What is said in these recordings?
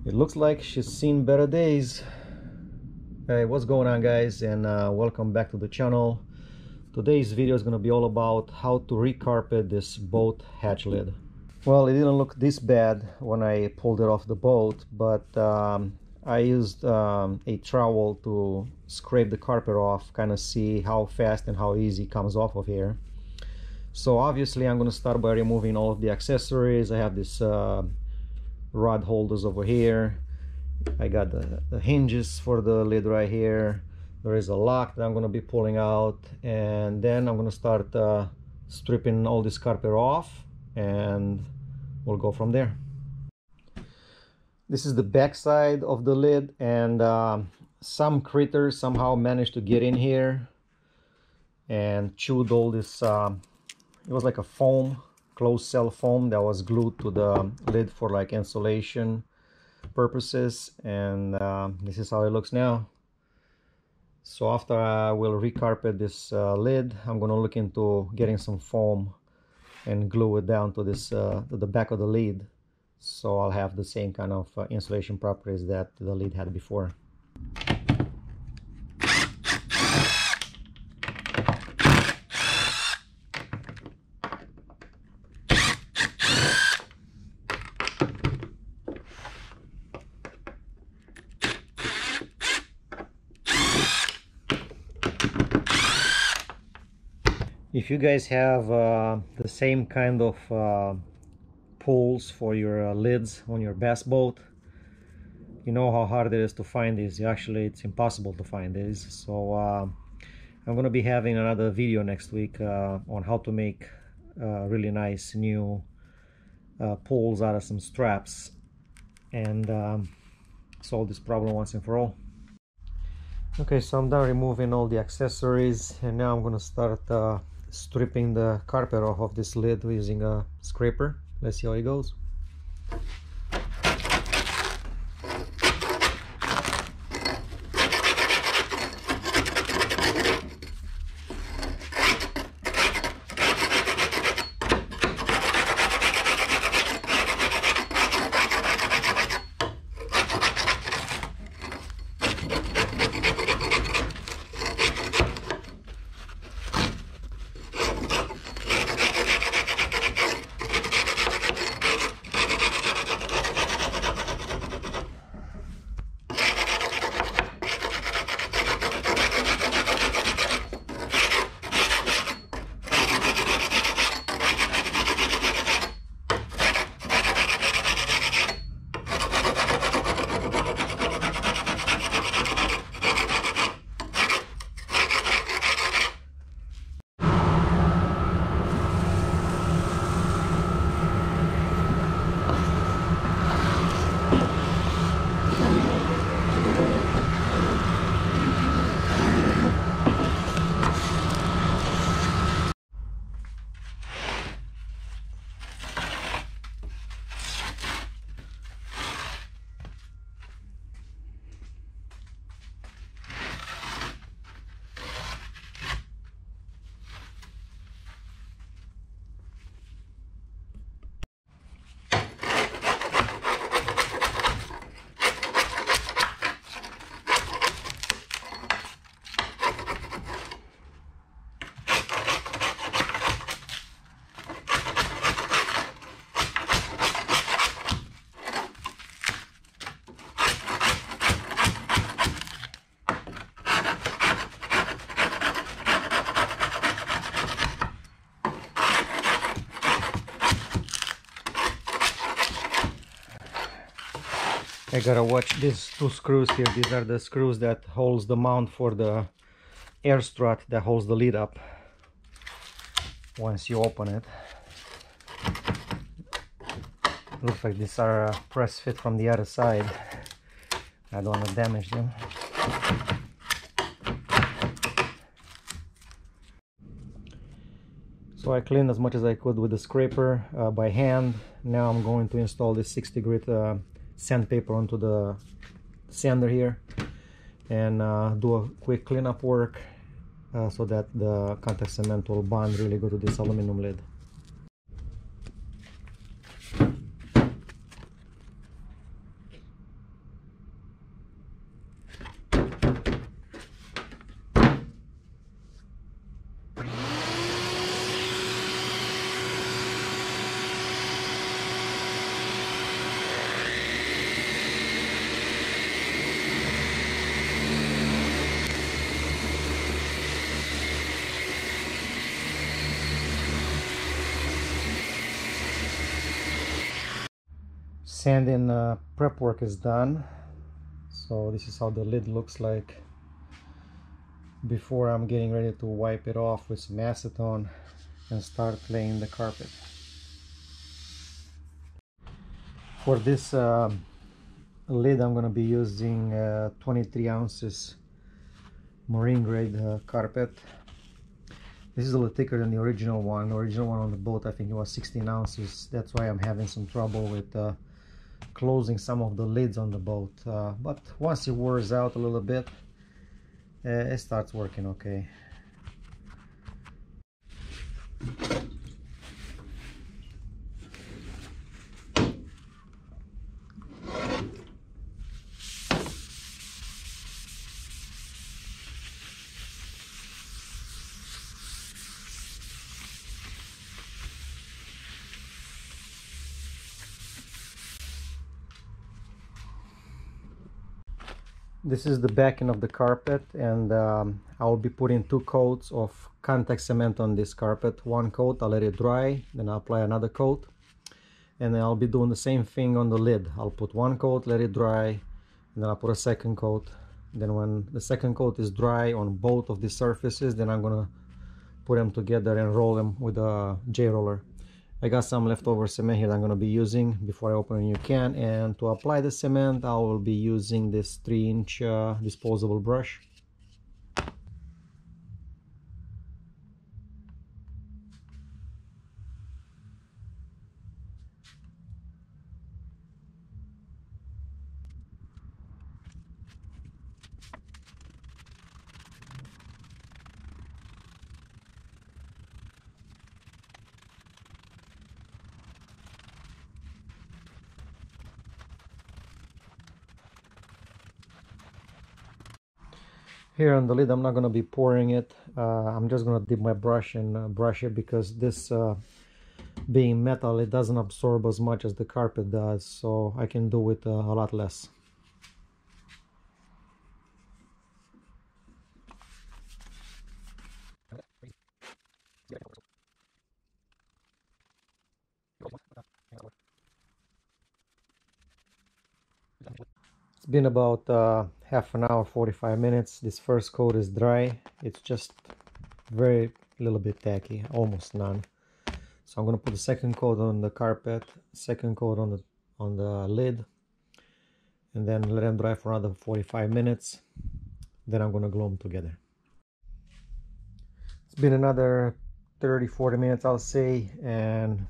It looks like she's seen better days. Hey, what's going on, guys, and welcome back to the channel. Today's video is going to be all about how to recarpet this boat hatch lid. Well, it didn't look this bad when I pulled it off the boat, but I used a trowel to scrape the carpet off, kind of see how fast and how easy it comes off of here. So obviously I'm going to start by removing all of the accessories. I have this rod holders over here. I got the hinges for the lid right here. There is a lock that I'm going to be pulling out, and then I'm going to start stripping all this carpet off, and we'll go from there. This is the back side of the lid, and some critters somehow managed to get in here and chewed all this. It was like a foam, closed cell foam that was glued to the lid for like insulation purposes, and this is how it looks now. So after I will recarpet this lid, I'm going to look into getting some foam and glue it down to this to the back of the lid, so I'll have the same kind of insulation properties that the lid had before. If you guys have the same kind of pulls for your lids on your bass boat, you know how hard it is to find these. Actually, it's impossible to find these. So I'm going to be having another video next week on how to make really nice new pulls out of some straps and solve this problem once and for all. Okay, so I'm done removing all the accessories, and now I'm going to start stripping the carpet off of this lid using a scraper. Let's see how it goes. I gotta watch these two screws here. These are the screws that holds the mount for the air strut that holds the lid up once you open it. Looks like these are press fit from the other side. I don't want to damage them. So I cleaned as much as I could with the scraper by hand. Now I'm going to install this 60 grit sandpaper onto the sander here and do a quick cleanup work so that the contact cement will bond really good to this aluminum lid. Sanding prep work is done, so this is how the lid looks like before I'm getting ready to wipe it off with some acetone and start laying the carpet. For this lid I'm going to be using 23 ounces marine grade carpet. This is a little thicker than the original one. The original one on the boat, I think it was 16 ounces. That's why I'm having some trouble with closing some of the lids on the boat. But once it wears out a little bit, it starts working okay. This is the backing of the carpet, and I'll be putting 2 coats of contact cement on this carpet. 1 coat, I'll let it dry, then I'll apply another coat, and then I'll be doing the same thing on the lid. I'll put 1 coat, let it dry, and then I'll put a 2nd coat. Then when the 2nd coat is dry on both of the surfaces, then I'm gonna put them together and roll them with a J-roller. I got some leftover cement here that I'm going to be using before I open a new can, and to apply the cement I will be using this 3-inch disposable brush. Here on the lid I'm not going to be pouring it. I'm just going to dip my brush and brush it, because this being metal, it doesn't absorb as much as the carpet does, so I can do it a lot less. It's been about half an hour, 45 minutes. This first coat is dry. It's just very little bit tacky, almost none. So I'm going to put the 2nd coat on the carpet, 2nd coat on the lid, and then let them dry for another 45 minutes. Then I'm going to glue them together. It's been another 30-40 minutes, I'll say, and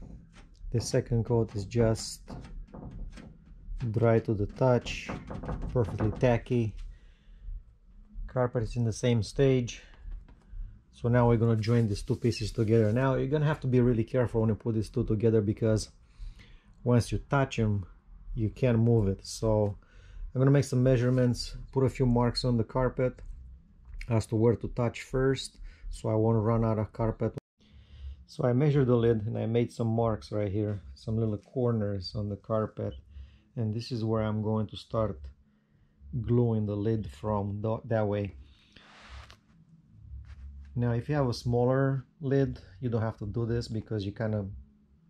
the 2nd coat is just dry to the touch, perfectly tacky. Carpet is in the same stage. So now we're going to join these 2 pieces together. Now you're going to have to be really careful when you put these 2 together, because once you touch them you can't move it. So I'm going to make some measurements, put a few marks on the carpet as to where to touch first, so I won't run out of carpet. So I measured the lid and I made some marks right here, some little corners on the carpet, and this is where I'm going to start gluing the lid from that way. Now if you have a smaller lid you don't have to do this, because you kind of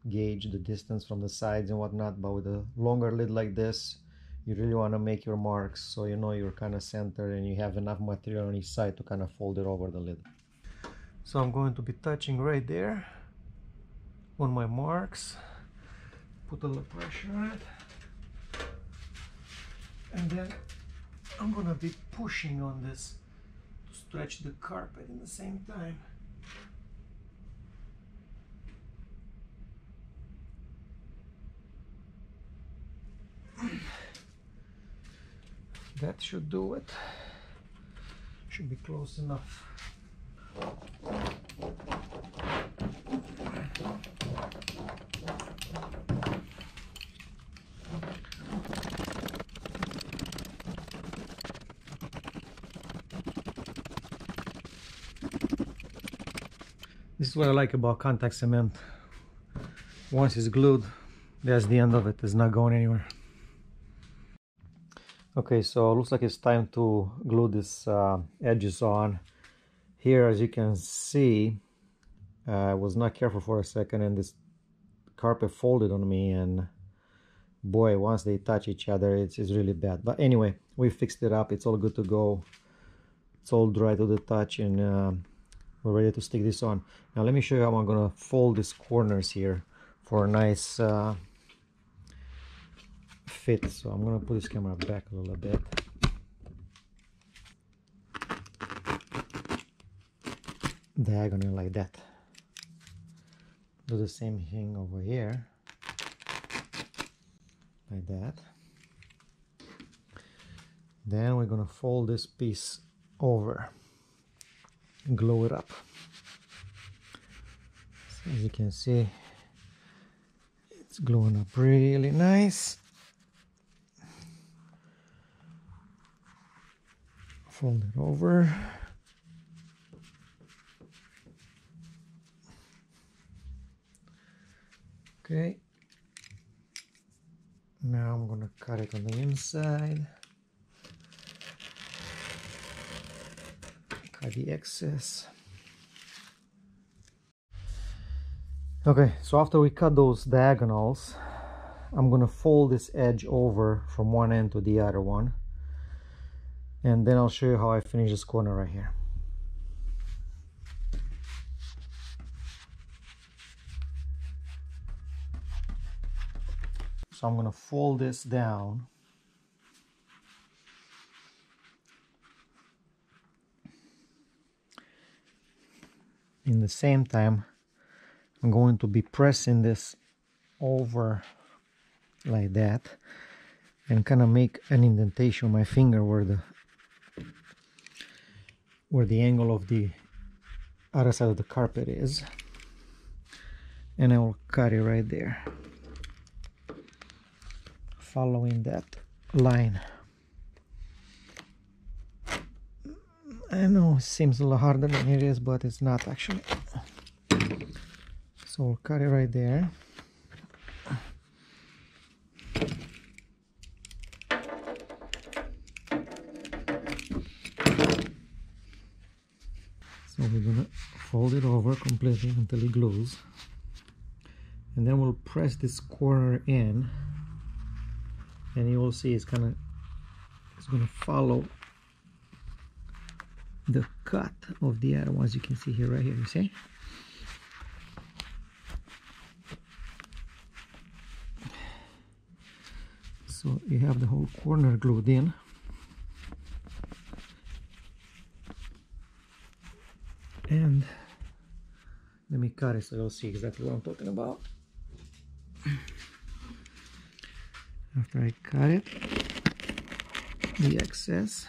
gauge the distance from the sides and whatnot, but with a longer lid like this you really want to make your marks so you know you're kind of centered and you have enough material on each side to kind of fold it over the lid. So I'm going to be touching right there on my marks, put a little pressure on it, and then I'm gonna be pushing on this to stretch the carpet in the same time. That should do it. Should be close enough. This is what I like about contact cement. Once it's glued, that's the end of it. It's not going anywhere. Okay, so it looks like it's time to glue this edges on. Here, as you can see, I was not careful for a second and this carpet folded on me, and boy, once they touch each other, it's really bad. But anyway, we fixed it up. It's all good to go. It's all dry to the touch, and we're ready to stick this on. Now let me show you how I'm gonna fold these corners here for a nice fit. So I'm gonna put this camera back a little bit. Diagonal like that. Do the same thing over here, like that. Then we're gonna fold this piece over and glue it up. So as you can see, it's gluing up really nice. Fold it over. Okay. Now I'm gonna cut it on the inside. Cut the excess. Okay, so after we cut those diagonals, I'm gonna fold this edge over from one end to the other one, and then I'll show you how I finish this corner right here. So I'm gonna fold this down. In the same time, I'm going to be pressing this over like that and kind of make an indentation with my finger where the angle of the other side of the carpet is, and I will cut it right there, following that line. I know it seems a little harder than it is, but it's not actually. So we'll cut it right there. So we're gonna fold it over completely until it glues, and then we'll press this corner in, and you will see it's gonna follow the cut of the other ones. You can see here, right here, you see? So you have the whole corner glued in. And let me cut it so you'll see exactly what I'm talking about. After I cut it, the excess,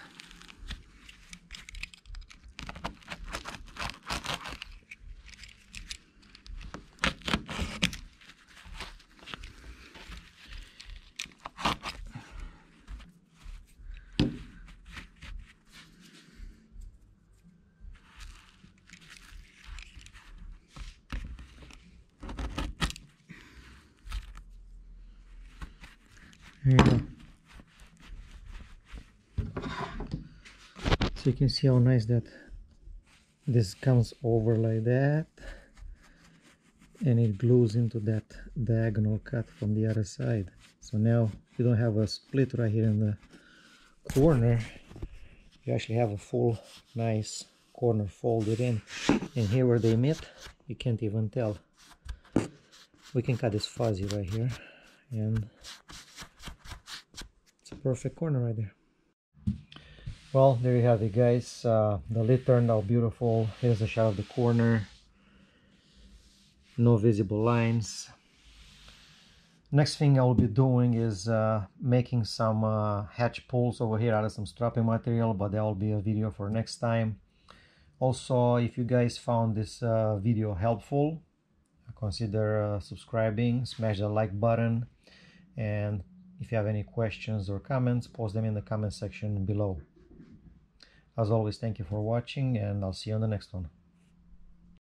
there you go. So you can see how nice that this comes over like that, and it glues into that diagonal cut from the other side. So now you don't have a split right here in the corner, you actually have a full nice corner folded in, and here where they meet you can't even tell. We can cut this fuzzy right here, and it's a perfect corner right there. Well, there you have it, guys. The lid turned out beautiful. Here's a shot of the corner. No visible lines. Next thing I will be doing is making some hatch pulls over here out of some strapping material, but that will be a video for next time. Also, if you guys found this video helpful, consider subscribing, smash the like button, and if you have any questions or comments, post them in the comment section below. As always, thank you for watching, and I'll see you on the next one.